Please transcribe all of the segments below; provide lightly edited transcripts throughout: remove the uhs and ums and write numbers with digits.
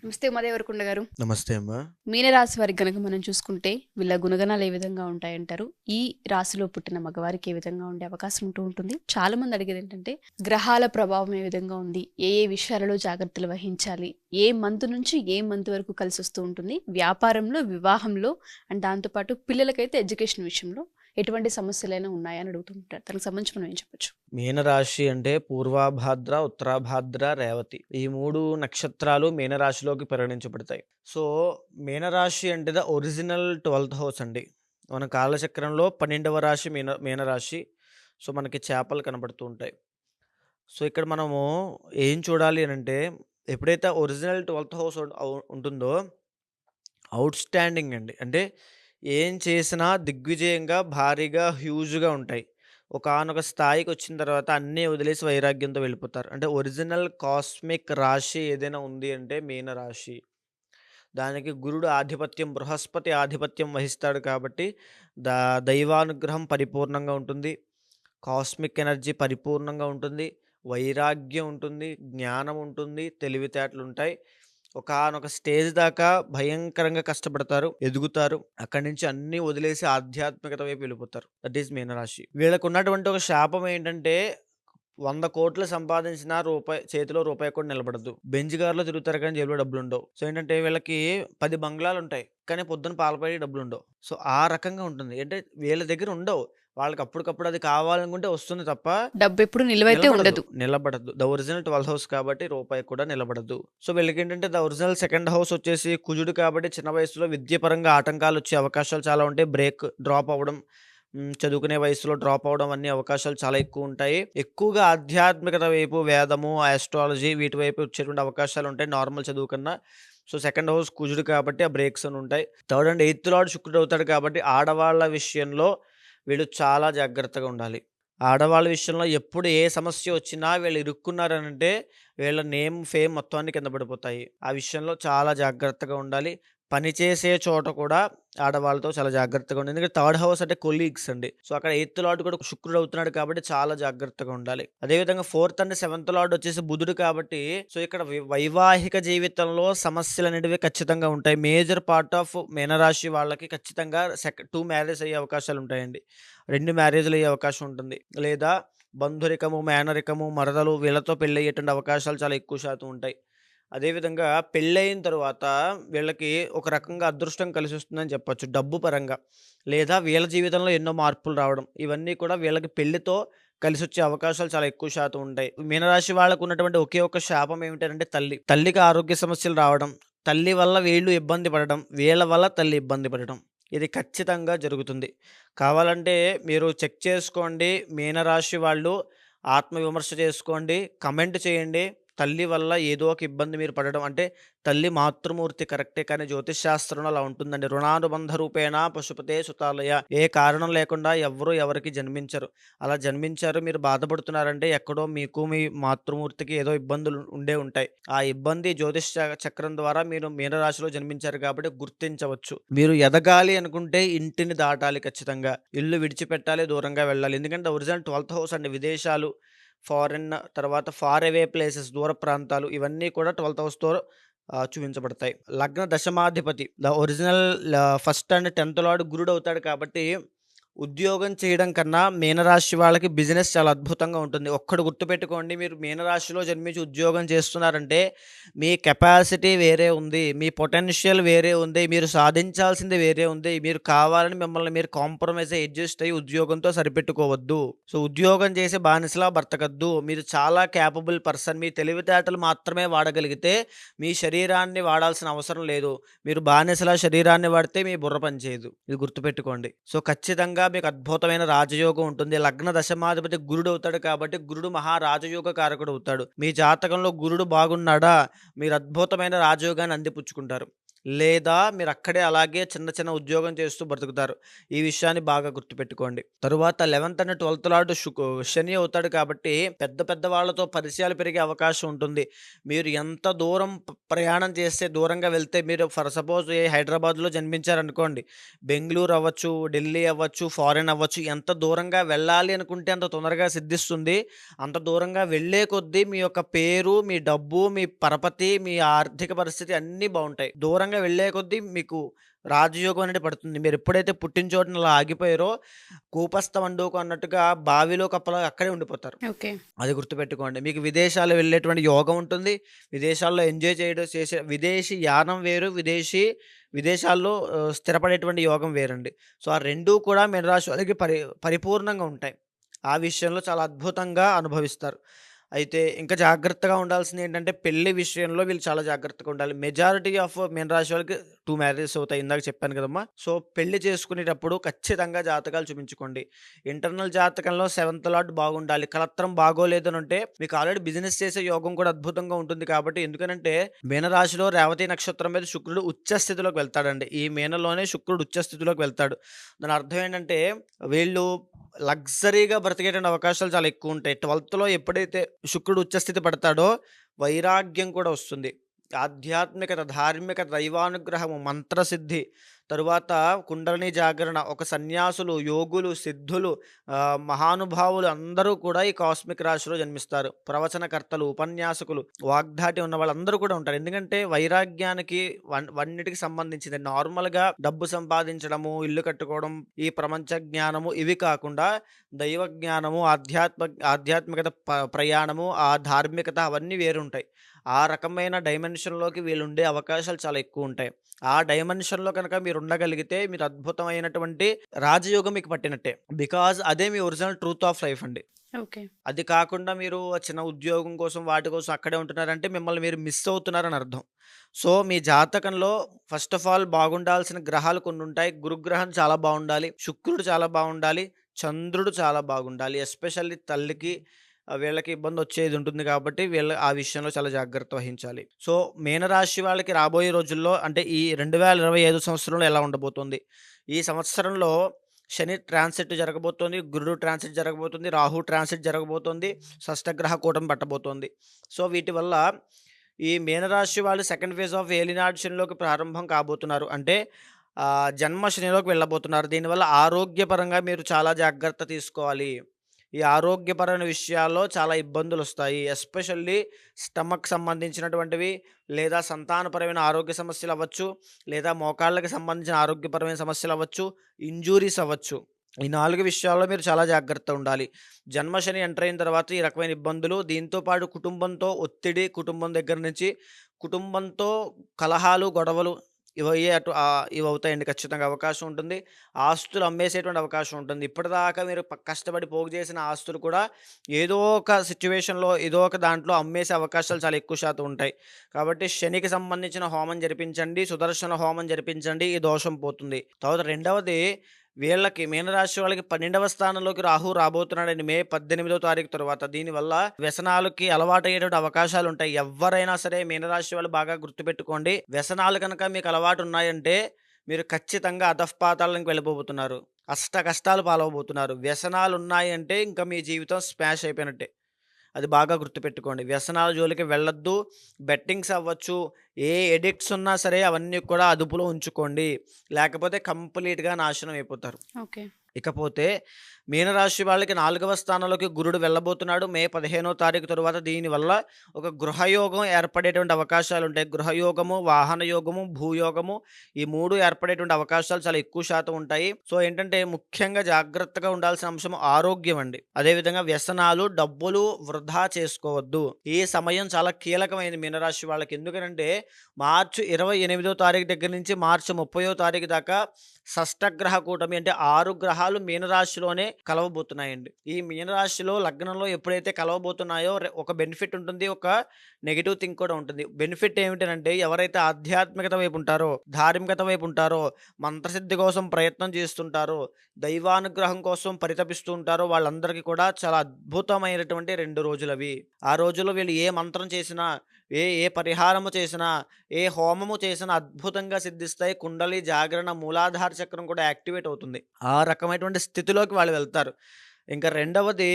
నమస్తే ఉమాదేవరకొండ గారు. నమస్తే అమ్మా. మీనరాశి వారికి గనక మనం చూసుకుంటే వీళ్ళ గుణగణాలు ఏ విధంగా ఉంటాయంటారు? ఈ రాశిలో పుట్టిన మగవారికి ఏ విధంగా ఉండే అవకాశం ఉంటుంది? చాలా మంది అడిగేది ఏంటంటే గ్రహాల ప్రభావం ఏ విధంగా ఉంది, ఏ ఏ విషయాలలో జాగ్రత్తలు వహించాలి, ఏ మంత్ నుంచి ఏ మంత్ వరకు కలిసి వస్తూ ఉంటుంది, వ్యాపారంలో, వివాహంలో అండ్ దాంతోపాటు పిల్లలకైతే ఎడ్యుకేషన్ విషయంలో ఎటువంటి సమస్యలైనా ఉన్నాయని అడుగుతుంటారు. దానికి సంబంధించి మనం ఏం చెప్పొచ్చు? మీనరాశి అంటే పూర్వాభాద్ర, ఉత్తరాభాద్ర, రేవతి ఈ 3 నక్షత్రాలు మీనరాశిలోకి పరిగణించబడతాయి. సో, మీనరాశి అంటే ద ఒరిజినల్ 12th హౌస్ అండి. మన కాలచక్రంలో 12వ రాశి మీనరాశి. సో, మనకి చేపలు కనబడుతూ ఉంటాయి. సో, ఇక్కడ మనము ఏం చూడాలి అనంటే, ఎప్పుడైతే ఒరిజినల్ 12th హౌస్ ఉంటుందో ఔట్‌స్టాండింగ్ అండి. అంటే ఏం చేసినా దిగ్విజయంగా, భారీగా, హ్యూజ్‌గా ఉంటాయి. ఒకానొక స్థాయికొచ్చిన తర్వాత అన్నీ వదిలేసి వైరాగ్యంతో వెళ్ళిపోతారు. అంటే ఒరిజినల్ కాస్మిక్ రాశి ఏదైనా ఉంది అంటే మీనరాశి. దానికి గురుడు ఆధిపత్యం, బృహస్పతి ఆధిపత్యం వహిస్తాడు కాబట్టి దా దైవానుగ్రహం పరిపూర్ణంగా ఉంటుంది. కాస్మిక్ ఎనర్జీ పరిపూర్ణంగా ఉంటుంది. వైరాగ్యం ఉంటుంది. జ్ఞానం ఉంటుంది. తెలివితేటలుంటాయి. ఒకానొక స్టేజ్ దాకా భయంకరంగా కష్టపడతారు. ఎదుగుతారు. అక్కడి నుంచి అన్నీ వదిలేసి ఆధ్యాత్మికత వైపు వెళ్ళిపోతారు. దట్ ఈస్ మీనరాశి. వీళ్ళకున్నటువంటి ఒక శాపం ఏంటంటే 100,00,00,000 సంపాదించినా చేతిలో రూపాయి కూడా నిలబడదు. బెంజ్ కార్‌లో తిరుగుతారు కానీ జేబులో డబ్బులుండవు. సో, ఏంటంటే వీళ్ళకి 10 బంగ్లాలుంటాయి. కానీ పొద్దున పాల ప్యాకెట్‌కి డబ్బులుండవు. సో, ఆ రకంగా ఉంటుంది. అంటే వీళ్ళ దగ్గర ఉండవు. వాళ్ళకి అప్పటికప్పుడు అది కావాలనుకుంటే వస్తుంది తప్ప డబ్బు ఎప్పుడు నిలువైతే నిలబడదు. ఉండదు. నిలబడదు. ద ఒరిజినల్ 12th హౌస్ కాబట్టి రూపాయి కూడా నిలబడదు. సో, వీళ్ళకేంటంటే ద ఒరిజినల్ సెకండ్ హౌస్ వచ్చేసి కుజుడు కాబట్టి చిన్న వయసులో విద్యాపరంగా ఆటంకాలొచ్చే అవకాశాలు చాలా ఉంటాయి. డ్రాప్ అవ్వడం, చదువుకునే వయసులో డ్రాప్ అవ్వడం అన్ని అవకాశాలు చాలా ఎక్కువుంటాయి. ఎక్కువగా ఆధ్యాత్మికత వైపు, వేదము, ఆస్ట్రాలజీ వీటి వైపు వచ్చేటువంటి అవకాశాలుంటాయి నార్మల్ చదువు కన్నా. సో, సెకండ్ హౌస్ కుజుడు కాబట్టి ఆ బ్రేక్స్ అని ఉంటాయి. థర్డ్ అండ్ ఎయిత్ లార్డ్ శుక్రుడు అవుతాడు కాబట్టి ఆడవాళ్ళ విషయంలో వీళ్ళు చాలా జాగ్రత్తగా ఉండాలి. ఆడవాళ్ళ విషయంలో ఎప్పుడు ఏ సమస్య వచ్చినా వీళ్ళు ఇరుక్కున్నారనంటే వీళ్ళ నేమ్, ఫేమ్ మొత్తం అన్నీ కింద పడిపోతాయి. ఆ విషయంలో చాలా జాగ్రత్తగా ఉండాలి. పని చేసే చోట కూడా ఆడవాళ్ళతో చాలా జాగ్రత్తగా ఉండాలి. ఎందుకంటే థర్డ్ హౌస్ అంటే కొలీగ్స్ అండి. సో, అక్కడ ఎయిత్ లార్డ్ కూడా శుక్రుడు అవుతున్నాడు కాబట్టి చాలా జాగ్రత్తగా ఉండాలి. అదేవిధంగా ఫోర్త్ అండ్ సెవెంత్ లార్డ్ వచ్చేసి బుధుడు కాబట్టి సో, ఇక్కడ వైవాహిక జీవితంలో సమస్యలనేటివి ఖచ్చితంగా ఉంటాయి. మేజర్ పార్ట్ ఆఫ్ మీనరాశి వాళ్ళకి ఖచ్చితంగా 2 మ్యారేజ్ అయ్యే అవకాశాలుంటాయండి. 2 మ్యారేజ్‌లయ్యే అవకాశం ఉంటుంది. లేదా బంధురికము, మేనరికము, మరదలు వీళ్ళతో పెళ్ళయ్యేటువంటి అవకాశాలు చాలా ఎక్కువ శాతం ఉంటాయి. అదేవిధంగా పెళ్ళయిన తరువాత వీళ్ళకి ఒక రకంగా అదృష్టం కలిసొస్తుందని చెప్పొచ్చు డబ్బు పరంగా. లేదా వీళ్ళ జీవితంలో ఎన్నో మార్పులు రావడం. ఇవన్నీ కూడా వీళ్ళకి పెళ్ళితో కలిసొచ్చే అవకాశాలు చాలా ఎక్కువ శాతం ఉంటాయి. మీనరాశి వాళ్ళకున్నటువంటి ఒకే ఒక్క శాపం ఏమిటంటే తల్లి. తల్లికి ఆరోగ్య సమస్యలు రావడం. తల్లి వల్ల వీళ్ళు ఇబ్బంది పడడం. వీళ్ళ వల్ల తల్లి ఇబ్బంది పడడం. ఇది ఖచ్చితంగా జరుగుతుంది. కావాలంటే మీరు చెక్ చేసుకోండి. మీనరాశి వాళ్ళు ఆత్మవిమర్శ చేసుకోండి. కమెంట్ చేయండి. తల్లి వల్ల ఏదో ఒక ఇబ్బంది మీరు పడడం అంటే తల్లి మాతృమూర్తి కరెక్టే కానీ జ్యోతిష్ శాస్త్రంలో అలా ఉంటుందండి. రుణానుబంధ రూపేణ పశుపతే సుతాలయ. ఏ కారణం లేకుండా ఎవ్వరు ఎవరికి జన్మించరు. అలా జన్మించారు మీరు బాధపడుతున్నారంటే ఎక్కడో మీకు మీ మాతృమూర్తికి ఏదో ఇబ్బందులు ఉండే ఉంటాయి. ఆ ఇబ్బంది జ్యోతిష్ చక్రం ద్వారా మీరు మీనరాశిలో జన్మించారు కాబట్టి గుర్తించవచ్చు. మీరు ఎదగాలి అనుకుంటే ఇంటిని దాటాలి ఖచ్చితంగా. ఇల్లు విడిచిపెట్టాలి, దూరంగా వెళ్ళాలి. ఎందుకంటే ఒరిజినల్ 12th హౌస్ అండి. విదేశాలు, ఫారెన్ తర్వాత ఫార్ అవే ప్లేసెస్ దూర ప్రాంతాలు ఇవన్నీ కూడా 12th హౌస్‌తో చూపించబడతాయి. లగ్న దశమాధిపతి the original first and 10th lord గురుడు అవుతాడు కాబట్టి ఉద్యోగం చేయడం కన్నా మీనరాశి వాళ్ళకి బిజినెస్ చాలా అద్భుతంగా ఉంటుంది. ఒక్కటి గుర్తుపెట్టుకోండి, మీరు మీనరాశిలో జన్మించి ఉద్యోగం చేస్తున్నారంటే మీ కెపాసిటీ వేరే ఉంది. మీ పొటెన్షియల్ వేరే ఉంది. మీరు సాధించాల్సింది వేరే ఉంది. మీరు కావాలని మిమ్మల్ని మీరు కాంప్రమైజ్ అడ్జస్ట్ అయ్యి ఉద్యోగంతో సరిపెట్టుకోవద్దు. సో, ఉద్యోగం చేసి బానిసలా బ్రతకద్దు. మీరు చాలా క్యాపబుల్ పర్సన్. మీ తెలివితేటలు మాత్రమే వాడగలిగితే మీ శరీరాన్ని వాడాల్సిన అవసరం లేదు. మీరు బానిసలా శరీరాన్ని వాడితే మీ బుర్ర పనిచేయదు. ఇది గుర్తుపెట్టుకోండి. సో, ఖచ్చితంగా మీకు అద్భుతమైన రాజయోగం ఉంటుంది. లగ్న దశమాధిపతి గురుడు అవుతాడు కాబట్టి గురుడు మహారాజయోగ కారకుడు అవుతాడు. మీ జాతకంలో గురుడు బాగున్నాడా మీరు అద్భుతమైన రాజయోగాన్ని అందిపుచ్చుకుంటారు. లేదా మీరక్కడే అలాగే చిన్న చిన్న ఉద్యోగం చేస్తూ బ్రతుకుతారు. ఈ విషయాన్ని బాగా గుర్తుపెట్టుకోండి. తరువాత 11th అండ్ 12th లార్డ్ శని అవుతాడు కాబట్టి పెద్ద పెద్ద వాళ్ళతో పరిచయాలు పెరిగే అవకాశం ఉంటుంది. మీరు ఎంత దూరం ప్రయాణం చేస్తే దూరంగా వెళ్తే మీరు ఫర్ సపోజ్ హైదరాబాద్‌లో జన్మించారనుకోండి. బెంగుళూరు అవ్వచ్చు, ఢిల్లీ అవ్వచ్చు, ఫారెన్ అవ్వచ్చు. ఎంత దూరంగా వెళ్ళాలి అనుకుంటే అంత తొందరగా సిద్ధిస్తుంది. అంత దూరంగా వెళ్ళే కొద్దీ మీ యొక్క పేరు, మీ డబ్బు, మీ పరపతి, మీ ఆర్థిక పరిస్థితి అన్నీ బావుంటాయి. దూరంగా వెళ్ళే కొద్దీ మీకు రాజయోగం అనేది పడుతుంది. మీరెప్పుడైతే పుట్టిన చోటన అలా ఆగిపోయారో, కూపస్థ మండూకం అన్నట్టుగా బావిలో కప్పలా అక్కడే ఉండిపోతారు. ఓకే. అది గుర్తుపెట్టుకోండి. మీకు విదేశాలు వెళ్ళేటువంటి యోగం ఉంటుంది. విదేశాల్లో ఎంజాయ్ విదేశీ యానం వేరు. విదేశాల్లో స్థిరపడేటువంటి యోగం వేరండి. సో, ఆ 2 కూడా మీనరాశి వాళ్ళకి పరిపూర్ణంగా ఉంటాయి. ఆ విషయంలో చాలా అద్భుతంగా అనుభవిస్తారు. అయితే ఇంకా జాగ్రత్తగా ఉండాల్సిందేంటంటే పెళ్లి విషయంలో వీళ్ళు చాలా జాగ్రత్తగా ఉండాలి. మెజారిటీ ఆఫ్ మీనరాశి వాళ్ళకి 2 మ్యారేజెస్ అవుతాయి. ఇందాక చెప్పాను కదమ్మా! సో, పెళ్లి చేసుకునేటప్పుడు ఖచ్చితంగా జాతకాలు చూపించుకోండి. ఇంటర్నల్ జాతకంలో 7th లార్డ్ బాగుండాలి. కలత్రం బాగోలేదనంటే మీకు ఆల్రెడీ బిజినెస్ చేసే యోగం కూడా అద్భుతంగా ఉంటుంది కాబట్టి ఎందుకనంటే మీనరాశిలో రేవతి నక్షత్రం మీద శుక్రుడు ఉచ్చ స్థితిలోకి వెళ్తాడండి. ఈ మీనలోనే శుక్రుడు ఉచ్చ స్థితిలోకి వెళ్తాడు. దాని అర్థం ఏంటంటే వీళ్ళు లగ్జరీగా బ్రతికేటువంటి అవకాశాలు చాలా ఎక్కువుంటాయి. 12థ్‌లో ఎప్పుడైతే శుక్రుడు ఉచ్చస్థితి పడతాడో వైరాగ్యం కూడా వస్తుంది. ఆధ్యాత్మికత, ధార్మికత, దైవానుగ్రహము, మంత్రసిద్ధి, తరువాత కుండలిని జాగరణ, ఒక సన్యాసులు, యోగులు, సిద్ధులు, మహానుభావులు అందరూ కూడా ఈ కాస్మిక్ రాశిలో జన్మిస్తారు. ప్రవచనకర్తలు, ఉపన్యాసకులు, వాగ్ధాటి ఉన్న వాళ్ళందరూ కూడా ఉంటారు. ఎందుకంటే వైరాగ్యానికి వన్నిటికి సంబంధించింది. నార్మల్‌గా డబ్బు సంపాదించడము, ఇల్లు కట్టుకోవడం, ఈ ప్రపంచ జ్ఞానము ఇవి కాకుండా దైవ జ్ఞానము, ఆధ్యాత్మికత ప్రయాణము, ఆ ధార్మికత అవన్నీ వేరుంటాయి. ఆ రకమైన డైమెన్షన్‌లోకి వీళ్ళుండే అవకాశాలు చాలా ఎక్కువుంటాయి. ఆ డైమెన్షన్‌లో కనుక మీరుండగలిగితే మీరు అద్భుతమైనటువంటి రాజయోగం మీకు పట్టినట్టే. బికాజ్ అదే మీ ఒరిజినల్ ట్రూత్ ఆఫ్ లైఫ్ అండి. ఓకే. అది కాకుండా మీరు చిన్న ఉద్యోగం కోసం, వాటి కోసం అక్కడే ఉంటున్నారంటే మిమ్మల్ని మీరు మిస్ అవుతున్నారని అర్థం. సో, మీ జాతకంలో ఫస్ట్ ఆఫ్ ఆల్ బాగుండాల్సిన గ్రహాలు కొన్నుంటాయి. గురుగ్రహం చాలా బావుండాలి. శుక్రుడు చాలా బావుండాలి. చంద్రుడు చాలా బాగుండాలి. ఎస్పెషల్లీ తల్లికి వీళ్ళకి ఇబ్బందొచ్చేది ఉంటుంది కాబట్టి వీళ్ళు ఆ విషయంలో చాలా జాగ్రత్త వహించాలి. సో, మీనరాశి వాళ్ళకి రాబోయే రోజుల్లో అంటే ఈ 2025 సంవత్సరంలో ఎలా ఉండబోతుంది? ఈ సంవత్సరంలో శని ట్రాన్సిట్ జరగబోతోంది. గురుడు ట్రాన్సిట్ జరగబోతుంది. రాహు ట్రాన్సిట్ జరగబోతోంది. షష్టగ్రహ కూటమి పట్టబోతోంది. సో, వీటి వల్ల ఈ మీనరాశి వాళ్ళు సెకండ్ ఫేజ్ ఆఫ్ ఏలినాటి శనిలోకి ప్రారంభం కాబోతున్నారు. అంటే జన్మ శనిలోకి వెళ్ళబోతున్నారు. దీనివల్ల ఆరోగ్యపరంగా మీరు చాలా జాగ్రత్త తీసుకోవాలి. ఈ ఆరోగ్యపరమైన విషయాల్లో చాలా ఇబ్బందులొస్తాయి. ఎస్పెషల్లీ స్టమక్ సంబంధించినటువంటివి, లేదా సంతానపరమైన ఆరోగ్య సమస్యలవ్వచ్చు, లేదా మోకాళ్ళకి సంబంధించిన ఆరోగ్యపరమైన సమస్యలవ్వచ్చు, ఇంజ్యూరీస్ అవ్వచ్చు. ఈ 4 విషయాల్లో మీరు చాలా జాగ్రత్తగా ఉండాలి. జన్మశని ఎంటర్ అయిన తర్వాత ఈ రకమైన ఇబ్బందులు, దీంతో పాటు కుటుంబంతో ఒత్తిడి, కుటుంబం దగ్గర నుంచి కుటుంబంతో కలహాలు, గొడవలు ఇవవుతాయండి ఖచ్చితంగా అవకాశం ఉంటుంది. ఆస్తులు అమ్మేసేటువంటి అవకాశం ఉంటుంది. ఇప్పటిదాకా మీరు కష్టపడి పోగు చేసిన ఆస్తులు కూడా ఏదో ఒక సిట్యుయేషన్‌లో, ఏదో ఒక దాంట్లో అమ్మేసే అవకాశాలు చాలా ఎక్కువ శాతం ఉంటాయి. కాబట్టి శనికి సంబంధించిన హోమం జరిపించండి. సుదర్శన హోమం జరిపించండి. ఈ దోషం పోతుంది. తర్వాత రెండవది వీళ్ళకి మీనరాశి వాళ్ళకి 12వ స్థానంలోకి రాహు రాబోతున్నాడండి మే 18వ తారీఖు తర్వాత. దీనివల్ల వ్యసనాలకి అలవాటయ్యేటువంటి అవకాశాలుంటాయి. ఎవ్వరైనా సరే మీనరాశి వాళ్ళు బాగా గుర్తుపెట్టుకోండి. వ్యసనాలు కనుక మీకు అలవాటున్నాయంటే మీరు ఖచ్చితంగా అధఃపాతాళానికి వెళ్ళిపోబోతున్నారు. అష్ట కష్టాలు పాలవబోతున్నారు. వ్యసనాలున్నాయంటే ఇంకా మీ జీవితం స్మాష్ అయిపోయినట్టే. అది బాగా గుర్తుపెట్టుకోండి. వ్యసనాల జోలికి వెళ్ళొద్దు. బెట్టింగ్స్ అవ్వచ్చు, ఏ ఎడిక్ట్స్ ఉన్నా సరే అవన్నీ కూడా అదుపులో ఉంచుకోండి. లేకపోతే కంప్లీట్‌గా నాశనం అయిపోతారు. ఓకే. ఇకపోతే మీనరాశి వాళ్ళకి 4వ స్థానంలోకి గురుడు వెళ్ళబోతున్నాడు మే 15వ తారీఖు తరువాత. దీనివల్ల ఒక గృహయోగం ఏర్పడేటువంటి అవకాశాలుంటాయి. గృహయోగము, వాహన యోగము, భూయోగము ఈ 3 ఏర్పడేటువంటి అవకాశాలు చాలా ఎక్కువ శాతం ఉంటాయి. సో, ఏంటంటే ముఖ్యంగా జాగ్రత్తగా ఉండాల్సిన అంశం ఆరోగ్యం అండి. అదేవిధంగా వ్యసనాలు, డబ్బులు వృధా చేసుకోవద్దు. ఈ సమయం చాలా కీలకమైనది మీనరాశి వాళ్ళకి. ఎందుకనంటే మార్చి 28వ తారీఖు దగ్గర నుంచి మార్చి 30వ తారీఖు దాకా షష్టగ్రహ కూటమి అంటే 6 గ్రహాలు మీనరాశిలోనే కలవబోతున్నాయండి. ఈ మీనరాశిలో లగ్నంలో ఎప్పుడైతే కలవబోతున్నాయో ఒక బెనిఫిట్ ఉంటుంది. ఒక నెగెటివ్ థింగ్ కూడా ఉంటుంది. బెనిఫిట్ ఏమిటనంటే ఎవరైతే ఆధ్యాత్మికత వైపు ఉంటారో, ధార్మికత వైపు ఉంటారో, మంత్రసిద్ధి కోసం ప్రయత్నం చేస్తుంటారో, దైవానుగ్రహం కోసం పరితపిస్తూ ఉంటారో వాళ్ళందరికీ కూడా చాలా అద్భుతమైనటువంటి 2 రోజులవి. ఆ రోజుల్లో వీళ్ళు ఏ మంత్రం చేసినా, ఏ ఏ పరిహారము చేసినా, ఏ హోమము చేసినా అద్భుతంగా సిద్ధిస్తాయి. కుండలి, జాగరణ, మూలాధార చక్రం కూడా యాక్టివేట్ అవుతుంది. ఆ రకమైనటువంటి స్థితిలోకి వాళ్ళు వెళ్తారు. ఇంకా రెండవది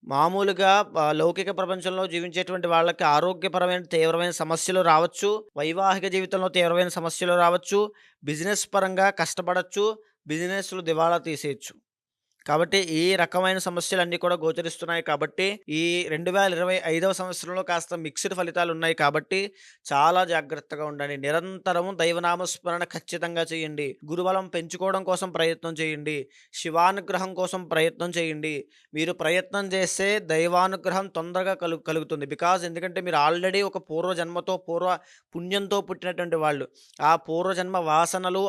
మామూలుగా లౌకిక ప్రపంచంలో జీవించేటువంటి వాళ్ళకి ఆరోగ్యపరమైన తీవ్రమైన సమస్యలు రావచ్చు. వైవాహిక జీవితంలో తీవ్రమైన సమస్యలు రావచ్చు. బిజినెస్ పరంగా కష్టపడొచ్చు. బిజినెస్‌లు దివాళా తీసేయొచ్చు. కాబట్టి ఈ రకమైన సమస్యలన్నీ కూడా గోచరిస్తున్నాయి కాబట్టి, ఈ 2025వ సంవత్సరంలో కాస్త మిక్స్డ్ ఫలితాలున్నాయి కాబట్టి, చాలా జాగ్రత్తగా ఉండండి. నిరంతరము దైవనామ స్మరణ ఖచ్చితంగా చేయండి. గురుబలం పెంచుకోవడం కోసం ప్రయత్నం చేయండి. శివానుగ్రహం కోసం ప్రయత్నం చేయండి. మీరు ప్రయత్నం చేస్తే దైవానుగ్రహం తొందరగా కలుగుతుంది. ఎందుకంటే మీరు ఆల్రెడీ ఒక పూర్వజన్మతో, పూర్వ పుణ్యంతో పుట్టినటువంటి వాళ్ళు. ఆ పూర్వజన్మ వాసనలు,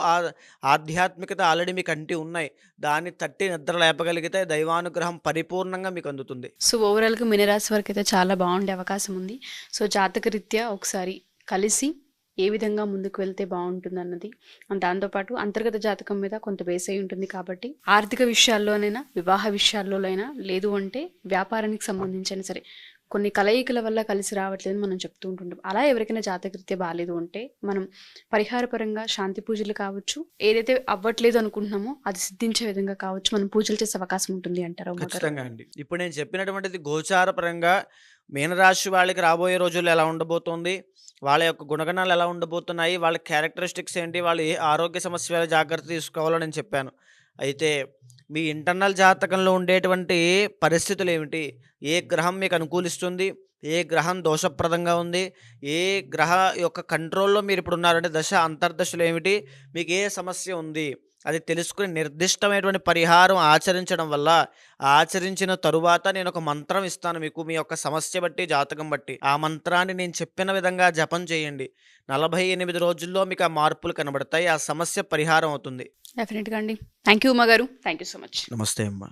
ఆధ్యాత్మికత ఆల్రెడీ మీకు అంటి ఉన్నాయి. దాన్ని తట్టి నిద్ర లేపగలిగితే దైవానుగ్రహం పరిపూర్ణంగా మీకు అందుతుంది. సో ఓవరాల్గా మీనరాశి వరకు అయితే చాలా బాగుండే అవకాశం ఉంది. సో జాతకరీత్యా ఒకసారి కలిసి ఏ విధంగా ముందుకు వెళ్తే బాగుంటుంది అన్నది, దాంతోపాటు అంతర్గత జాతకం మీద కొంత బేస్ అయి ఉంటుంది కాబట్టి ఆర్థిక విషయాల్లోనైనా, వివాహ విషయాల్లోనైనా, లేదు అంటే వ్యాపారానికి సంబంధించిన సరే కొన్ని కలయికల వల్ల కలిసి రావట్లేదు మనం చెప్తూ ఉంటుంటాం. అలా ఎవరికైనా జాతకరీత్యా బాగాలేదు అంటే మనం పరిహారపరంగా శాంతి పూజలు కావచ్చు, ఏదైతే అవ్వట్లేదు అనుకుంటున్నామో అది సిద్ధించే విధంగా కావచ్చు, మనం పూజలు చేసే అవకాశం ఉంటుంది అంటారు. ఖచ్చితంగా అండి. ఇప్పుడు నేను చెప్పినటువంటిది గోచారపరంగా మీనరాశి వాళ్ళకి రాబోయే రోజుల్లో ఎలా ఉండబోతోంది, వాళ్ళ యొక్క గుణగణాలు ఎలా ఉండబోతున్నాయి, వాళ్ళ క్యారెక్టరిస్టిక్స్ ఏంటి, వాళ్ళు ఏ ఆరోగ్య సమస్యల జాగ్రత్త తీసుకోవాలో నేను చెప్పాను. అయితే మీ ఇంటర్నల్ జాతకంలో ఉండేటువంటి పరిస్థితులు ఏమిటి, ఏ గ్రహం మీకు అనుకూలిస్తుంది, ఏ గ్రహం దోషప్రదంగా ఉంది, ఏ గ్రహ యొక్క కంట్రోల్లో మీరు ఇప్పుడు ఉన్నారంటే దశ అంతర్దశలు ఏమిటి, మీకు ఏ సమస్య ఉంది, అది తెలుసుకుని నిర్దిష్టమైనటువంటి పరిహారం ఆచరించడం వల్ల, ఆచరించిన తరువాత నేను ఒక మంత్రం ఇస్తాను మీకు, మీ యొక్క సమస్య బట్టి, జాతకం బట్టి. ఆ మంత్రాన్ని నేను చెప్పిన విధంగా జపం చేయండి. 48 రోజుల్లో మీకు ఆ మార్పులు కనబడతాయి. ఆ సమస్య పరిహారం అవుతుంది. డెఫినెట్గా అండి. థ్యాంక్ యూ ఉమా గారు. Thank you so much. నమస్తే అమ్మా.